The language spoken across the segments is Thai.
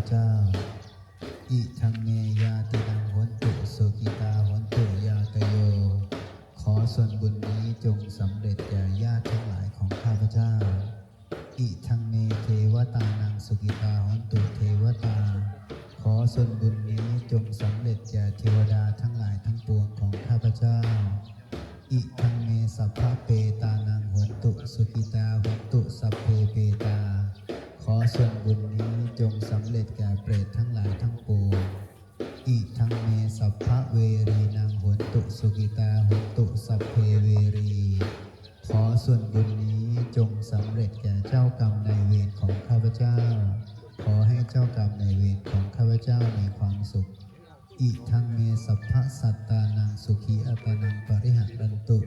เจ้าอิทังเมยาตินังโหนตุสุขิตาโหนตุยาตโยขอส่วนบุญนี้จงสำเร็จแก่ญาติทั้งหลายของข้าพเจ้าอิทังเมเทวตานังสุขิตาโหนตุเทวตาขอส่วนบุญนี้จงสำเร็จแก่เทวดาทั้งหลายทั้งปวงของข้าพเจ้าอิทังเมสัพพะเปตานังโหนตุสุขิตาโหนตุสัพเพเปตาขอส่วนบุญนี้จงสำเร็จแก่เปรตทั้งหลายทั้งปวงอิทังเมสัพพะเวรีนังโหนตุสุขิตาโหนตุสัพเพเวรีขอส่วนบุญนี้จงสำเร็จแก่เจ้ากรรมนายเวรของข้าพเจ้าขอให้เจ้ากรรมนายเวรของข้าพเจ้ามีความสุขอิทังเมสัพพะสัตตานังสุขีอัตานังปริหัรันตุ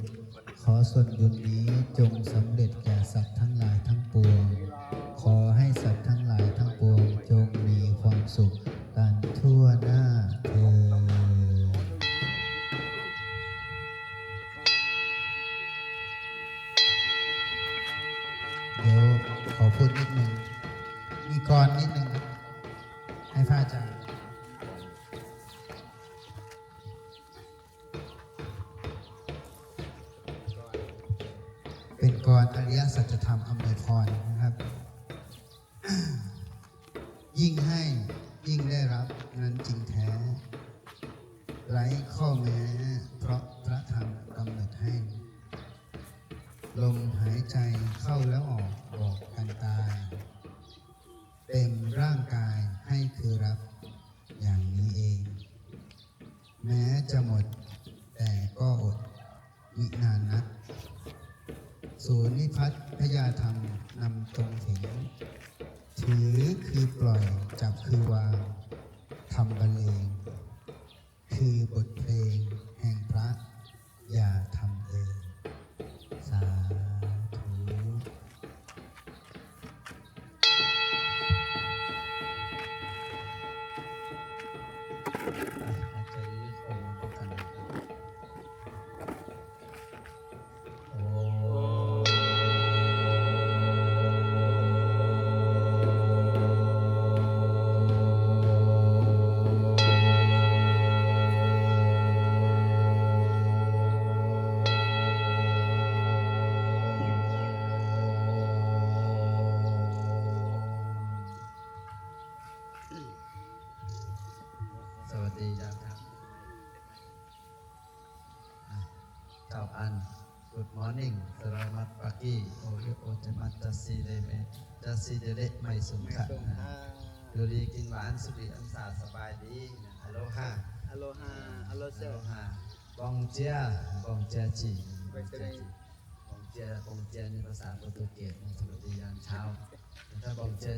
ขอส่วนบุญนี้จงสำเร็จแก่สัตว์ทั้งหลายทั้งปวงขอให้สัตว์ทั้งหลายทั้งปวงจงมีความสุขกันทั่วหน้าเถิดเดี๋ยวขอพูดนิดนึงมีกรนิดนึงให้พระอาจารย์เป็นกรอริยสัจธรรมอำนวยพรนะครับ ยิ่งให้ยิ่งได้รับนั้นจริงแท้ไร้ข้อแม้เพราะพระธรรมกำหนดให้ลมหายใจเข้าแล้วออกบอกกันตายเต็มร่างกายให้คือรับอย่างนี้เองแม้จะหมดแต่ก็อดมินานนักศูนย์นิพัฒน์พยาธรรมนำตรงถึงถือคือปล่อยจับคือวางทำบรรเลงคือบทเพลงแห่งพระอย่าทำเองสาธุใจโคงกันสวัสดีครับเจ้าอัน Good morning Selamat pagi Oyo Jamat Jasi Deme Jasi Dele ไม่สุขะดูดีกินหวานสุริอันสาสบายดีฮัลโหลฮาฮัลโหลฮาฮัลโหลเซลฮาบองเจียบองเจียจีบองเจียบองเจียนี่ภาษาโปรตุเกสสวัสดียามเช้าถ้าบองเจีย